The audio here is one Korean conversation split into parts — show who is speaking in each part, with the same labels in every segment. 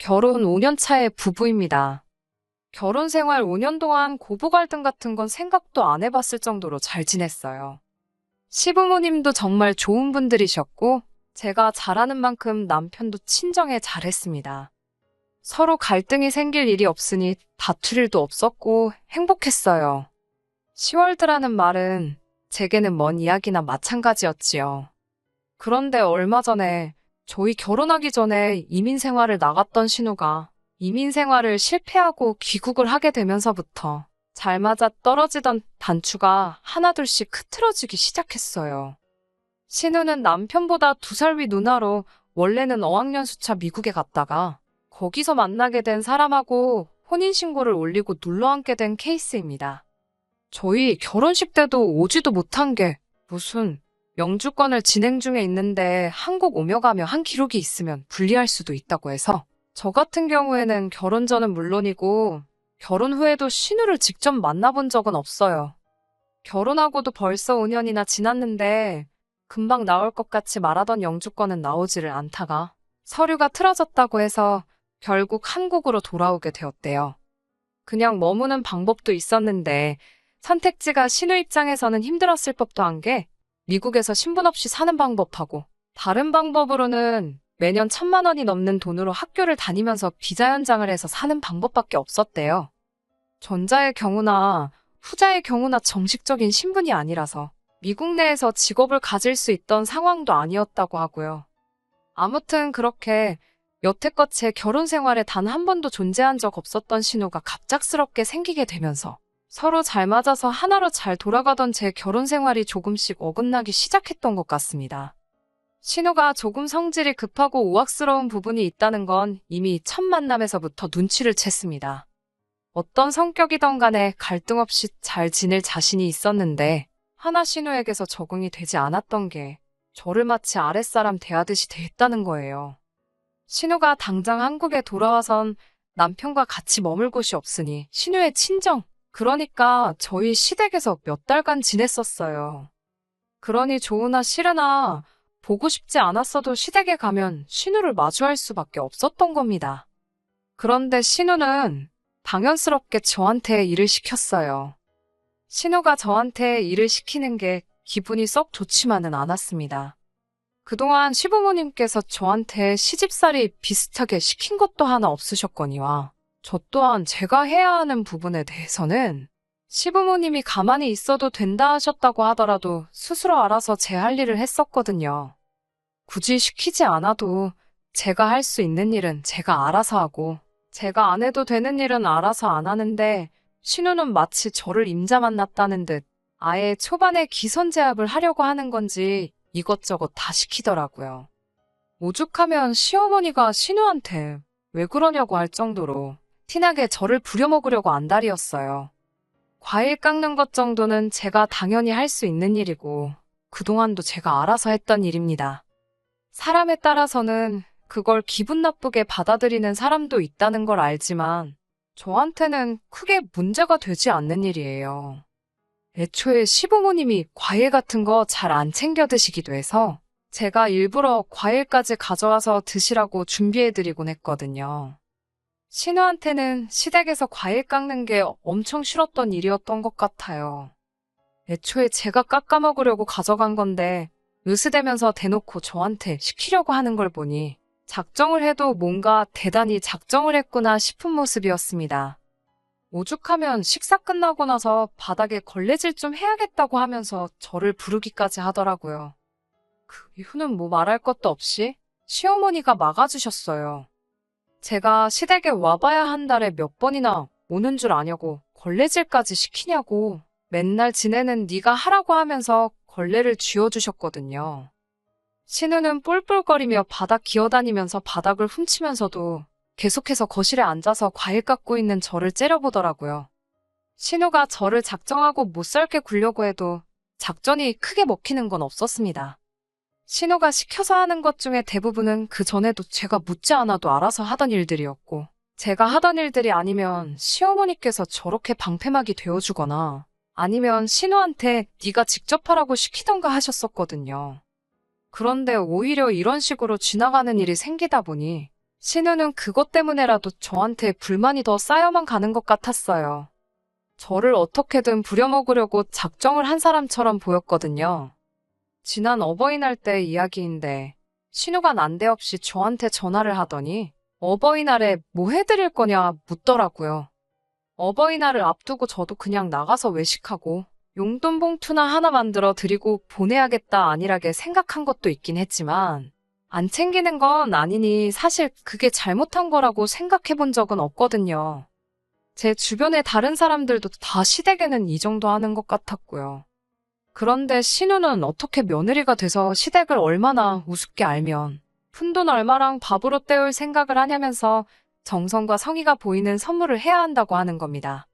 Speaker 1: 결혼 5년 차의 부부입니다. 결혼 생활 5년 동안 고부 갈등 같은 건 생각도 안 해봤을 정도로 잘 지냈어요. 시부모님도 정말 좋은 분들이셨고, 제가 잘하는 만큼 남편도 친정에 잘했습니다. 서로 갈등이 생길 일이 없으니 다툴 일도 없었고 행복했어요. 10월드라는 말은 제게는 먼 이야기나 마찬가지였지요. 그런데 얼마 전에 저희 결혼하기 전에 이민 생활을 나갔던 신우가 이민 생활을 실패하고 귀국을 하게 되면서부터 잘 맞아 떨어지던 단추가 하나둘씩 흐트러지기 시작했어요. 신우는 남편보다 2살 위 누나로 원래는 어학연수차 미국에 갔다가 거기서 만나게 된 사람하고 혼인신고를 올리고 눌러앉게 된 케이스입니다. 저희 결혼식 때도 오지도 못한 게 무슨 영주권을 진행 중에 있는데 한국 오며 가며 한 기록이 있으면 불리할 수도 있다고 해서 저 같은 경우에는 결혼 전은 물론이고 결혼 후에도 신우를 직접 만나본 적은 없어요. 결혼하고도 벌써 5년이나 지났는데 금방 나올 것 같이 말하던 영주권은 나오지를 않다가 서류가 틀어졌다고 해서 결국 한국으로 돌아오게 되었대요. 그냥 머무는 방법도 있었는데 선택지가 신우 입장에서는 힘들었을 법도 한 게 미국에서 신분 없이 사는 방법하고 다른 방법으로는 매년 1,000만 원이 넘는 돈으로 학교를 다니면서 비자 연장을 해서 사는 방법밖에 없었대요. 전자의 경우나 후자의 경우나 정식적인 신분이 아니라서 미국 내에서 직업을 가질 수 있던 상황도 아니었다고 하고요. 아무튼 그렇게 여태껏 제 결혼 생활에 단 한 번도 존재한 적 없었던 신우가 갑작스럽게 생기게 되면서 서로 잘 맞아서 하나로 잘 돌아가던 제 결혼 생활이 조금씩 어긋나기 시작했던 것 같습니다. 신우가 조금 성질이 급하고 우악스러운 부분이 있다는 건 이미 첫 만남에서부터 눈치를 챘습니다. 어떤 성격이든 간에 갈등 없이 잘 지낼 자신이 있었는데 하나 신우에게서 적응이 되지 않았던 게 저를 마치 아랫사람 대하듯이 대했다는 거예요. 신우가 당장 한국에 돌아와선 남편과 같이 머물 곳이 없으니 신우의 친정, 그러니까 저희 시댁에서 몇 달간 지냈었어요. 그러니 좋으나 싫으나 보고 싶지 않았어도 시댁에 가면 신우를 마주할 수밖에 없었던 겁니다. 그런데 신우는 당연스럽게 저한테 일을 시켰어요. 신우가 저한테 일을 시키는 게 기분이 썩 좋지만은 않았습니다. 그동안 시부모님께서 저한테 시집살이 비슷하게 시킨 것도 하나 없으셨거니와 저 또한 제가 해야 하는 부분에 대해서는 시부모님이 가만히 있어도 된다 하셨다고 하더라도 스스로 알아서 제 할 일을 했었거든요. 굳이 시키지 않아도 제가 할 수 있는 일은 제가 알아서 하고 제가 안 해도 되는 일은 알아서 안 하는데 신우는 마치 저를 임자 만났다는 듯 아예 초반에 기선제압을 하려고 하는 건지 이것저것 다 시키더라고요. 오죽하면 시어머니가 신우한테 왜 그러냐고 할 정도로 티나게 저를 부려먹으려고 안달이었어요. 과일 깎는 것 정도는 제가 당연히 할 수 있는 일이고 그동안도 제가 알아서 했던 일입니다. 사람에 따라서는 그걸 기분 나쁘게 받아들이는 사람도 있다는 걸 알지만 저한테는 크게 문제가 되지 않는 일이에요. 애초에 시부모님이 과일 같은 거 잘 안 챙겨 드시기도 해서 제가 일부러 과일까지 가져와서 드시라고 준비해드리곤 했거든요. 신우한테는 시댁에서 과일 깎는 게 엄청 싫었던 일이었던 것 같아요. 애초에 제가 깎아 먹으려고 가져간 건데 으스대면서 대놓고 저한테 시키려고 하는 걸 보니 작정을 해도 뭔가 대단히 작정을 했구나 싶은 모습이었습니다. 오죽하면 식사 끝나고 나서 바닥에 걸레질 좀 해야겠다고 하면서 저를 부르기까지 하더라고요. 그 이후는 뭐 말할 것도 없이 시어머니가 막아주셨어요. 제가 시댁에 와봐야 한 달에 몇 번이나 오는 줄 아냐고 걸레질까지 시키냐고 맨날 지내는 네가 하라고 하면서 걸레를 쥐어주셨거든요. 신우는 뿔뿔거리며 바닥 기어다니면서 바닥을 훔치면서도 계속해서 거실에 앉아서 과일 깎고 있는 저를 째려보더라고요. 신우가 저를 작정하고 못살게 굴려고 해도 작전이 크게 먹히는 건 없었습니다. 신우가 시켜서 하는 것 중에 대부분은 그 전에도 제가 묻지 않아도 알아서 하던 일들이었고 제가 하던 일들이 아니면 시어머니께서 저렇게 방패막이 되어주거나 아니면 신우한테 네가 직접 하라고 시키던가 하셨었거든요. 그런데 오히려 이런 식으로 지나가는 일이 생기다 보니 신우는 그것 때문에라도 저한테 불만이 더 쌓여만 가는 것 같았어요. 저를 어떻게든 부려먹으려고 작정을 한 사람처럼 보였거든요. 지난 어버이날 때 이야기인데 신우가 난데없이 저한테 전화를 하더니 어버이날에 뭐 해드릴 거냐 묻더라고요. 어버이날을 앞두고 저도 그냥 나가서 외식하고 용돈 봉투나 하나 만들어 드리고 보내야겠다 안일하게 생각한 것도 있긴 했지만 안 챙기는 건 아니니 사실 그게 잘못한 거라고 생각해 본 적은 없거든요. 제 주변의 다른 사람들도 다 시댁에는 이 정도 하는 것 같았고요. 그런데 신우는 어떻게 며느리가 돼서 시댁을 얼마나 우습게 알면 푼돈 얼마랑 밥으로 때울 생각을 하냐면서 정성과 성의가 보이는 선물을 해야 한다고 하는 겁니다.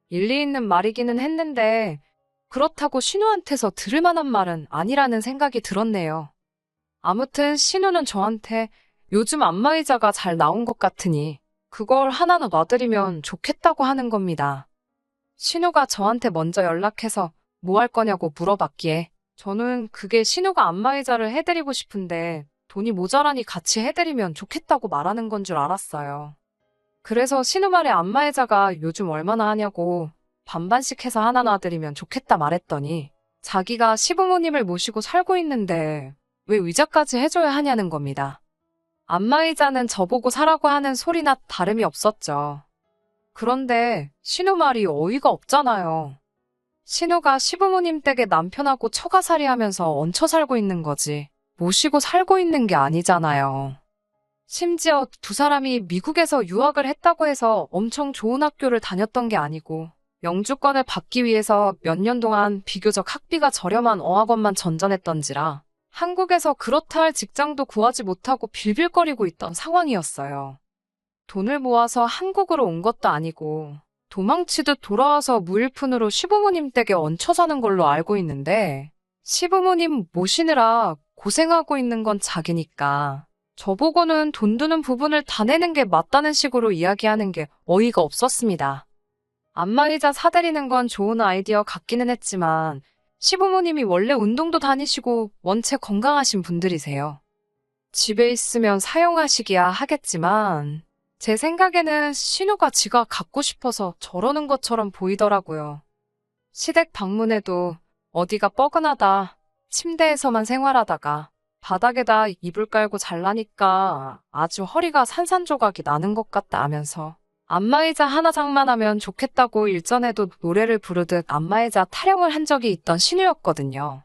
Speaker 1: 일리 있는 말이기는 했는데 그렇다고 신우한테서 들을 만한 말은 아니라는 생각이 들었네요. 아무튼 신우는 저한테 요즘 안마의자가 잘 나온 것 같으니 그걸 하나는 놔드리면 좋겠다고 하는 겁니다. 신우가 저한테 먼저 연락해서 뭐 할 거냐고 물어봤기에 저는 그게 신우가 안마의자를 해드리고 싶은데 돈이 모자라니 같이 해드리면 좋겠다고 말하는 건 줄 알았어요. 그래서 신우 말에 안마의자가 요즘 얼마나 하냐고 반반씩 해서 하나 놔드리면 좋겠다 말했더니 자기가 시부모님을 모시고 살고 있는데 왜 의자까지 해줘야 하냐는 겁니다. 안마의자는 저보고 사라고 하는 소리나 다름이 없었죠. 그런데 신우 말이 어이가 없잖아요. 신우가 시부모님 댁에 남편하고 처가살이 하면서 얹혀 살고 있는 거지 모시고 살고 있는 게 아니잖아요. 심지어 두 사람이 미국에서 유학을 했다고 해서 엄청 좋은 학교를 다녔던 게 아니고 영주권을 받기 위해서 몇 년 동안 비교적 학비가 저렴한 어학원만 전전했던지라 한국에서 그렇다 할 직장도 구하지 못하고 빌빌거리고 있던 상황이었어요. 돈을 모아서 한국으로 온 것도 아니고 도망치듯 돌아와서 무일푼으로 시부모님 댁에 얹혀 사는 걸로 알고 있는데 시부모님 모시느라 고생하고 있는 건 자기니까 저보고는 돈 드는 부분을 다 내는 게 맞다는 식으로 이야기하는 게 어이가 없었습니다. 안마의자 사드리는 건 좋은 아이디어 같기는 했지만 시부모님이 원래 운동도 다니시고 원체 건강하신 분들이세요. 집에 있으면 사용하시기야 하겠지만 제 생각에는 신우가 지가 갖고 싶어서 저러는 것처럼 보이더라고요. 시댁 방문해도 어디가 뻐근하다, 침대에서만 생활하다가 바닥에다 이불 깔고 잘라니까 아주 허리가 산산조각이 나는 것 같다 하면서 안마의자 하나 장만하면 좋겠다고 일전에도 노래를 부르듯 안마의자 타령을 한 적이 있던 신우였거든요.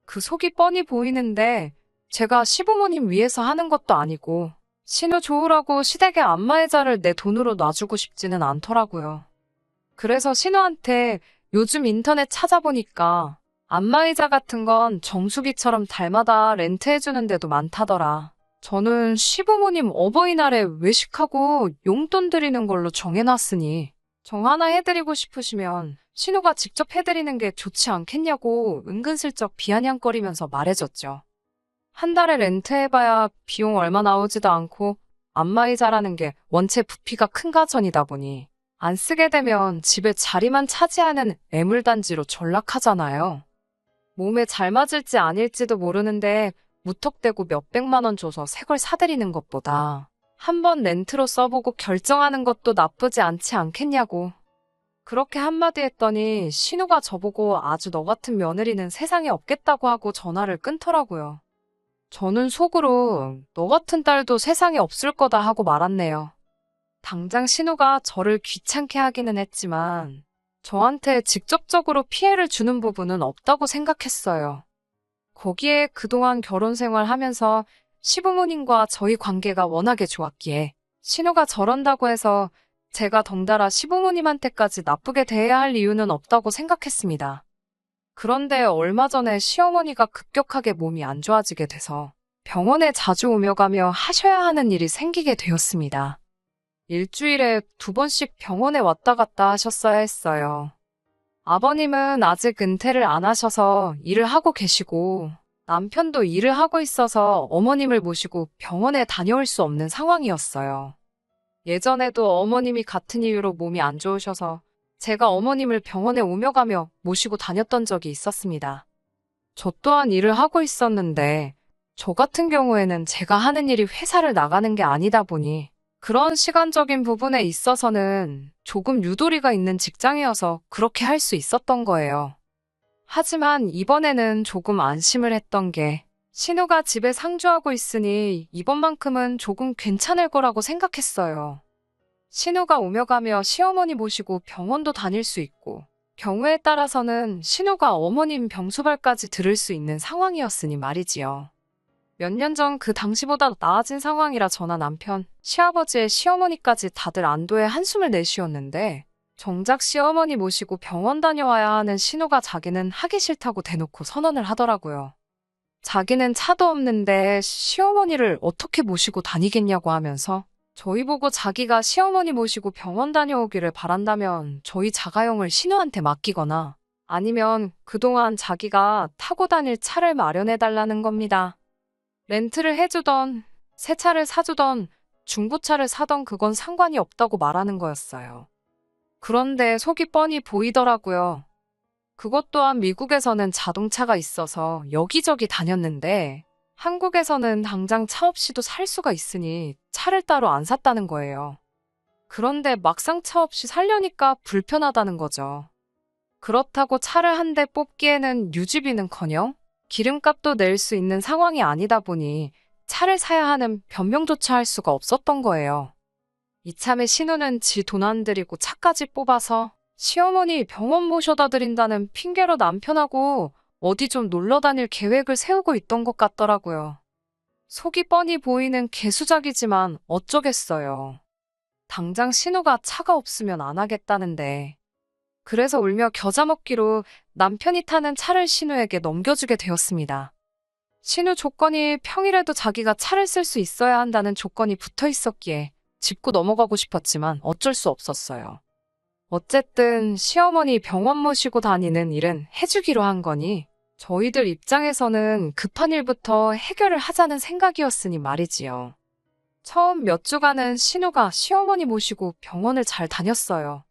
Speaker 1: 그 속이 뻔히 보이는데 제가 시부모님 위해서 하는 것도 아니고 신우 좋으라고 시댁에 안마의자를 내 돈으로 놔주고 싶지는 않더라고요. 그래서 신우한테 요즘 인터넷 찾아보니까 안마의자 같은 건 정수기처럼 달마다 렌트해주는 데도 많다더라. 저는 시부모님 어버이날에 외식하고 용돈 드리는 걸로 정해놨으니 정 하나 해드리고 싶으시면 신우가 직접 해드리는 게 좋지 않겠냐고 은근슬쩍 비아냥거리면서 말해줬죠. 한 달에 렌트해봐야 비용 얼마 나오지도 않고 안마의자라는 게 원체 부피가 큰 가전이다 보니 안 쓰게 되면 집에 자리만 차지하는 애물단지로 전락하잖아요. 몸에 잘 맞을지 아닐지도 모르는데 무턱대고 몇백만 원 줘서 새 걸 사드리는 것보다 한번 렌트로 써보고 결정하는 것도 나쁘지 않지 않겠냐고. 그렇게 한마디 했더니 신우가 저보고 아주 너 같은 며느리는 세상에 없겠다고 하고 전화를 끊더라고요. 저는 속으로 너 같은 딸도 세상에 없을 거다 하고 말았네요. 당장 신우가 저를 귀찮게 하기는 했지만 저한테 직접적으로 피해를 주는 부분은 없다고 생각했어요. 거기에 그동안 결혼 생활하면서 시부모님과 저희 관계가 워낙에 좋았기에 신우가 저런다고 해서 제가 덩달아 시부모님한테까지 나쁘게 대해야 할 이유는 없다고 생각했습니다. 그런데 얼마 전에 시어머니가 급격하게 몸이 안 좋아지게 돼서 병원에 자주 오며 가며 하셔야 하는 일이 생기게 되었습니다. 일주일에 2번씩 병원에 왔다 갔다 하셨어야 했어요. 아버님은 아직 은퇴를 안 하셔서 일을 하고 계시고 남편도 일을 하고 있어서 어머님을 모시고 병원에 다녀올 수 없는 상황이었어요. 예전에도 어머님이 같은 이유로 몸이 안 좋으셔서 제가 어머님을 병원에 오며 가며 모시고 다녔던 적이 있었습니다. 저 또한 일을 하고 있었는데 저 같은 경우에는 제가 하는 일이 회사를 나가는 게 아니다 보니 그런 시간적인 부분에 있어서는 조금 유도리가 있는 직장이어서 그렇게 할 수 있었던 거예요. 하지만 이번에는 조금 안심을 했던 게 신우가 집에 상주하고 있으니 이번만큼은 조금 괜찮을 거라고 생각했어요. 신우가 오며 가며 시어머니 모시고 병원도 다닐 수 있고 경우에 따라서는 신우가 어머님 병수발까지 들을 수 있는 상황이었으니 말이지요. 몇 년 전 그 당시보다 나아진 상황이라 저나 남편, 시아버지의 시어머니까지 다들 안도의 한숨을 내쉬었는데 정작 시어머니 모시고 병원 다녀와야 하는 신우가 자기는 하기 싫다고 대놓고 선언을 하더라고요. 자기는 차도 없는데 시어머니를 어떻게 모시고 다니겠냐고 하면서 저희 보고 자기가 시어머니 모시고 병원 다녀오기를 바란다면 저희 자가용을 신우한테 맡기거나 아니면 그동안 자기가 타고 다닐 차를 마련해달라는 겁니다. 렌트를 해주던, 새 차를 사주던, 중고차를 사던 그건 상관이 없다고 말하는 거였어요. 그런데 속이 뻔히 보이더라고요. 그것 또한 미국에서는 자동차가 있어서 여기저기 다녔는데 한국에서는 당장 차 없이도 살 수가 있으니 차를 따로 안 샀다는 거예요. 그런데 막상 차 없이 살려니까 불편하다는 거죠. 그렇다고 차를 한 대 뽑기에는 유지비는커녕 기름값도 낼 수 있는 상황이 아니다 보니 차를 사야 하는 변명조차 할 수가 없었던 거예요. 이참에 신우는 지 돈 안 들이고 차까지 뽑아서 시어머니 병원 모셔다 드린다는 핑계로 남편하고 어디 좀 놀러 다닐 계획을 세우고 있던 것 같더라고요. 속이 뻔히 보이는 개수작이지만 어쩌겠어요. 당장 신우가 차가 없으면 안 하겠다는데. 그래서 울며 겨자 먹기로 남편이 타는 차를 신우에게 넘겨주게 되었습니다. 신우 조건이 평일에도 자기가 차를 쓸 수 있어야 한다는 조건이 붙어 있었기에 짚고 넘어가고 싶었지만 어쩔 수 없었어요. 어쨌든 시어머니 병원 모시고 다니는 일은 해주기로 한 거니 저희들 입장에서는 급한 일부터 해결을 하자는 생각이었으니 말이지요. 처음 몇 주간은 신우가 시어머니 모시고 병원을 잘 다녔어요.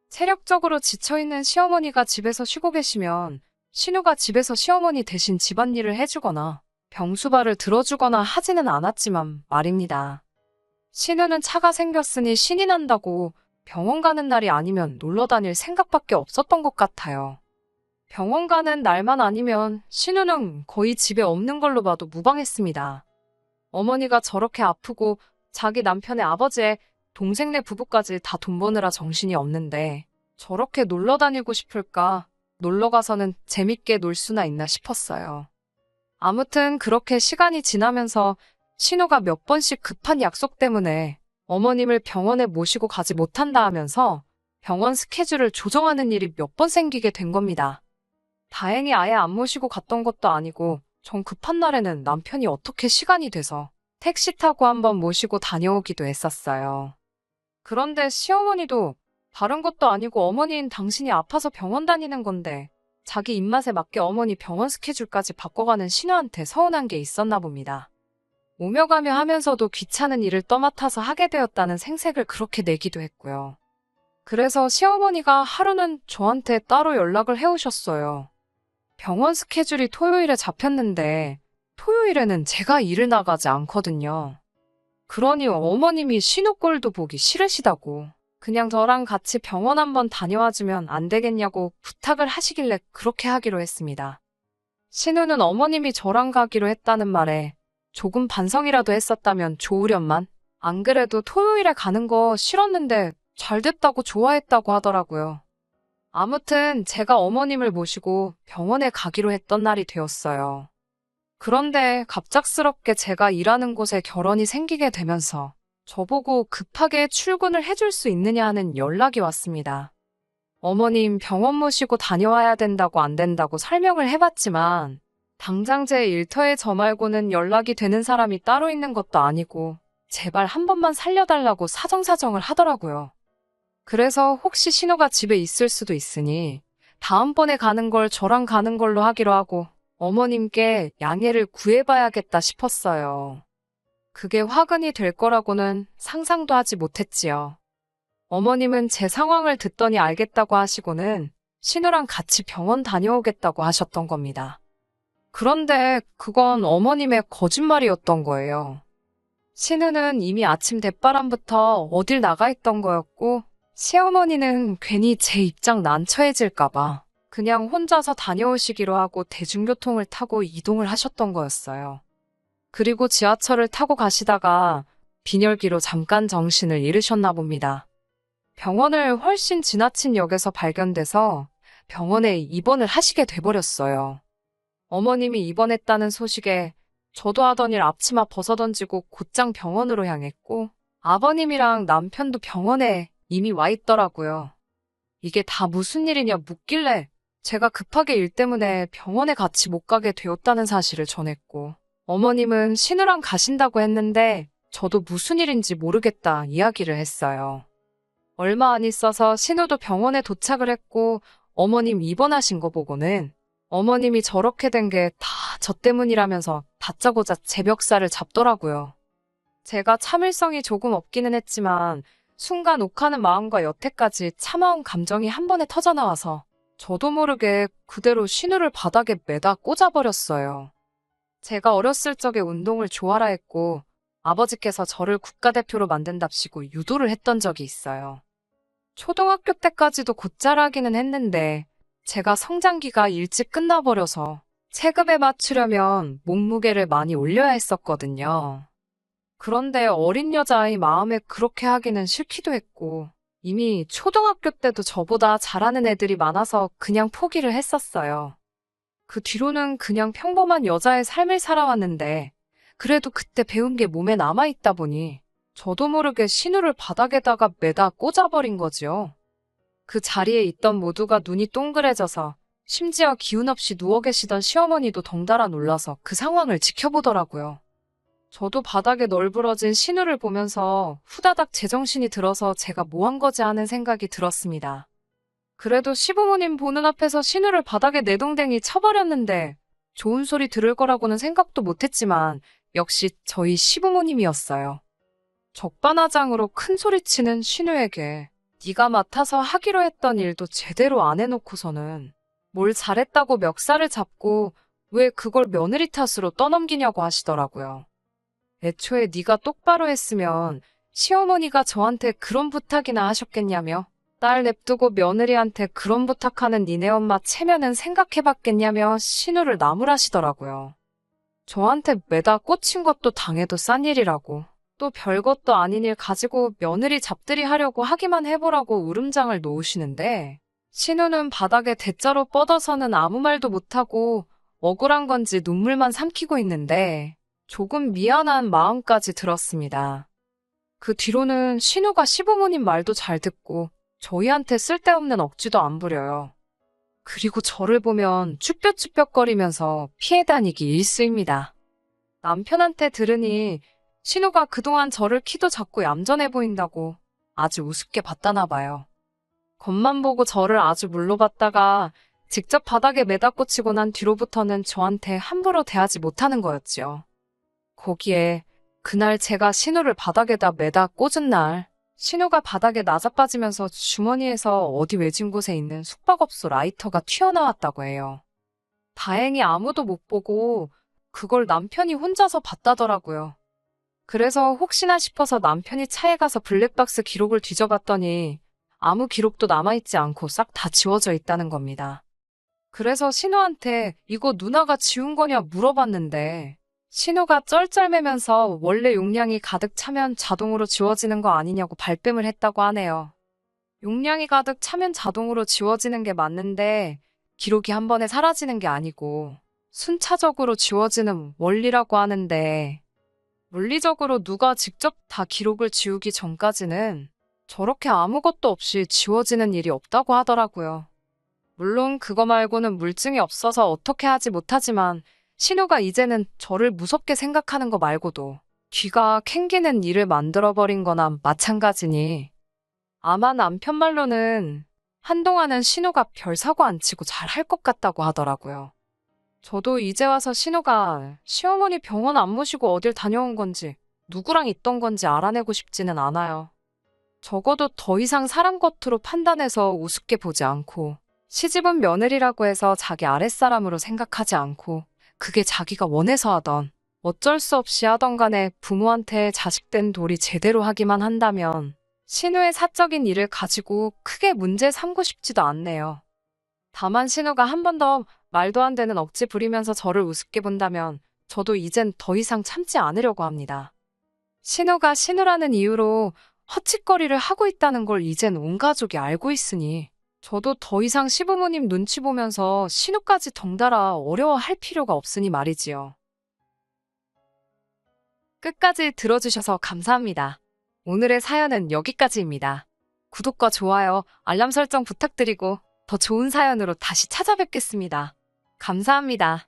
Speaker 1: 체력적으로 지쳐있는 시어머니가 집에서 쉬고 계시면 신우가 집에서 시어머니 대신 집안일을 해주거나 병수발을 들어주거나 하지는 않았지만 말입니다. 신우는 차가 생겼으니 신이 난다고 병원 가는 날이 아니면 놀러 다닐 생각밖에 없었던 것 같아요. 병원 가는 날만 아니면 신우는 거의 집에 없는 걸로 봐도 무방했습니다. 어머니가 저렇게 아프고 자기 남편의 아버지의 동생네 부부까지 다 돈 버느라 정신이 없는데 저렇게 놀러 다니고 싶을까? 놀러 가서는 재밌게 놀 수나 있나 싶었어요. 아무튼 그렇게 시간이 지나면서 신우가 몇 번씩 급한 약속 때문에 어머님을 병원에 모시고 가지 못한다 하면서 병원 스케줄을 조정하는 일이 몇 번 생기게 된 겁니다. 다행히 아예 안 모시고 갔던 것도 아니고 정 급한 날에는 남편이 어떻게 시간이 돼서 택시 타고 한번 모시고 다녀오기도 했었어요. 그런데 시어머니도 다른 것도 아니고 어머니인 당신이 아파서 병원 다니는 건데 자기 입맛에 맞게 어머니 병원 스케줄까지 바꿔가는 신우한테 서운한 게 있었나 봅니다. 오며 가며 하면서도 귀찮은 일을 떠맡아서 하게 되었다는 생색을 그렇게 내기도 했고요. 그래서 시어머니가 하루는 저한테 따로 연락을 해오셨어요. 병원 스케줄이 토요일에 잡혔는데 토요일에는 제가 일을 나가지 않거든요. 그러니 어머님이 신우 꼴도 보기 싫으시다고 그냥 저랑 같이 병원 한번 다녀와주면 안 되겠냐고 부탁을 하시길래 그렇게 하기로 했습니다. 신우는 어머님이 저랑 가기로 했다는 말에 조금 반성이라도 했었다면 좋으련만 안 그래도 토요일에 가는 거 싫었는데 잘 됐다고 좋아했다고 하더라고요. 아무튼 제가 어머님을 모시고 병원에 가기로 했던 날이 되었어요. 그런데 갑작스럽게 제가 일하는 곳에 결혼이 생기게 되면서 저보고 급하게 출근을 해줄 수 있느냐 하는 연락이 왔습니다. 어머님 병원 모시고 다녀와야 된다고 안 된다고 설명을 해봤지만 당장 제 일터에 저 말고는 연락이 되는 사람이 따로 있는 것도 아니고 제발 한 번만 살려달라고 사정사정을 하더라고요. 그래서 혹시 신우가 집에 있을 수도 있으니 다음번에 가는 걸 저랑 가는 걸로 하기로 하고 어머님께 양해를 구해봐야겠다 싶었어요. 그게 화근이 될 거라고는 상상도 하지 못했지요. 어머님은 제 상황을 듣더니 알겠다고 하시고는 신우랑 같이 병원 다녀오겠다고 하셨던 겁니다. 그런데 그건 어머님의 거짓말이었던 거예요. 신우는 이미 아침 대바람부터 어딜 나가 있던 거였고, 시어머니는 괜히 제 입장 난처해질까봐 그냥 혼자서 다녀오시기로 하고 대중교통을 타고 이동을 하셨던 거였어요. 그리고 지하철을 타고 가시다가 빈혈기로 잠깐 정신을 잃으셨나 봅니다. 병원을 훨씬 지나친 역에서 발견돼서 병원에 입원을 하시게 돼버렸어요. 어머님이 입원했다는 소식에 저도 하던 일 앞치마 벗어던지고 곧장 병원으로 향했고, 아버님이랑 남편도 병원에 이미 와 있더라고요. 이게 다 무슨 일이냐 묻길래 제가 급하게 일 때문에 병원에 같이 못 가게 되었다는 사실을 전했고, 어머님은 신우랑 가신다고 했는데 저도 무슨 일인지 모르겠다 이야기를 했어요. 얼마 안 있어서 신우도 병원에 도착을 했고, 어머님 입원하신 거 보고는 어머님이 저렇게 된 게 다 저 때문이라면서 다짜고짜 제 멱살을 잡더라고요. 제가 참을성이 조금 없기는 했지만 순간 욱하는 마음과 여태까지 참아온 감정이 한 번에 터져나와서 저도 모르게 그대로 신우를 바닥에 매다 꽂아버렸어요. 제가 어렸을 적에 운동을 좋아라 했고 아버지께서 저를 국가대표로 만든답시고 유도를 했던 적이 있어요. 초등학교 때까지도 곧잘하기는 했는데 제가 성장기가 일찍 끝나버려서 체급에 맞추려면 몸무게를 많이 올려야 했었거든요. 그런데 어린 여자아이 마음에 그렇게 하기는 싫기도 했고 이미 초등학교 때도 저보다 잘하는 애들이 많아서 그냥 포기를 했었어요. 그 뒤로는 그냥 평범한 여자의 삶을 살아왔는데 그래도 그때 배운 게 몸에 남아있다 보니 저도 모르게 신우를 바닥에다가 매다 꽂아버린 거지요. 그 자리에 있던 모두가 눈이 동그래져서 심지어 기운 없이 누워 계시던 시어머니도 덩달아 놀라서 그 상황을 지켜보더라고요. 저도 바닥에 널브러진 신우를 보면서 후다닥 제정신이 들어서 제가 뭐 한 거지 하는 생각이 들었습니다. 그래도 시부모님 보는 앞에서 신우를 바닥에 내동댕이 쳐버렸는데 좋은 소리 들을 거라고는 생각도 못했지만 역시 저희 시부모님이었어요. 적반하장으로 큰 소리치는 신우에게 네가 맡아서 하기로 했던 일도 제대로 안 해놓고서는 뭘 잘했다고 멱살을 잡고 왜 그걸 며느리 탓으로 떠넘기냐고 하시더라고요. 애초에 네가 똑바로 했으면 시어머니가 저한테 그런 부탁이나 하셨겠냐며 딸 냅두고 며느리한테 그런 부탁하는 니네 엄마 체면은 생각해봤겠냐며 신우를 나무라시더라고요. 저한테 매다 꽂힌 것도 당해도 싼 일이라고 또 별것도 아닌 일 가지고 며느리 잡들이 하려고 하기만 해보라고 울음장을 놓으시는데 신우는 바닥에 대자로 뻗어서는 아무 말도 못하고 억울한 건지 눈물만 삼키고 있는데 조금 미안한 마음까지 들었습니다. 그 뒤로는 신우가 시부모님 말도 잘 듣고 저희한테 쓸데없는 억지도 안 부려요. 그리고 저를 보면 쭈뼛쭈뼛거리면서 피해 다니기 일쑤입니다. 남편한테 들으니 신우가 그동안 저를 키도 작고 얌전해 보인다고 아주 우습게 봤다나 봐요. 겉만 보고 저를 아주 물로 봤다가 직접 바닥에 매다 꽂히고 난 뒤로부터는 저한테 함부로 대하지 못하는 거였지요. 거기에 그날 제가 신우를 바닥에다 매다 꽂은 날 신우가 바닥에 나자빠지면서 주머니에서 어디 외진 곳에 있는 숙박업소 라이터가 튀어나왔다고 해요. 다행히 아무도 못 보고 그걸 남편이 혼자서 봤다더라고요. 그래서 혹시나 싶어서 남편이 차에 가서 블랙박스 기록을 뒤져봤더니 아무 기록도 남아있지 않고 싹 다 지워져 있다는 겁니다. 그래서 신우한테 이거 누나가 지운 거냐 물어봤는데 신우가 쩔쩔매면서 원래 용량이 가득 차면 자동으로 지워지는 거 아니냐고 발뺌을 했다고 하네요. 용량이 가득 차면 자동으로 지워지는 게 맞는데 기록이 한 번에 사라지는 게 아니고 순차적으로 지워지는 원리라고 하는데 물리적으로 누가 직접 다 기록을 지우기 전까지는 저렇게 아무것도 없이 지워지는 일이 없다고 하더라고요. 물론 그거 말고는 물증이 없어서 어떻게 하지 못하지만 신우가 이제는 저를 무섭게 생각하는 거 말고도 귀가 캥기는 일을 만들어버린 거나 마찬가지니 아마 남편 말로는 한동안은 신우가 별 사고 안 치고 잘 할 것 같다고 하더라고요. 저도 이제 와서 신우가 시어머니 병원 안 모시고 어딜 다녀온 건지 누구랑 있던 건지 알아내고 싶지는 않아요. 적어도 더 이상 사람 겉으로 판단해서 우습게 보지 않고 시집은 며느리라고 해서 자기 아랫사람으로 생각하지 않고 그게 자기가 원해서 하던, 어쩔 수 없이 하던 간에 부모한테 자식된 도리 제대로 하기만 한다면 신우의 사적인 일을 가지고 크게 문제 삼고 싶지도 않네요. 다만 신우가 한 번 더 말도 안 되는 억지 부리면서 저를 우습게 본다면 저도 이젠 더 이상 참지 않으려고 합니다. 신우가 신우라는 이유로 헛짓거리를 하고 있다는 걸 이젠 온 가족이 알고 있으니 저도 더 이상 시부모님 눈치 보면서 신우까지 덩달아 어려워할 필요가 없으니 말이지요. 끝까지 들어주셔서 감사합니다. 오늘의 사연은 여기까지입니다. 구독과 좋아요, 알람 설정 부탁드리고 더 좋은 사연으로 다시 찾아뵙겠습니다. 감사합니다.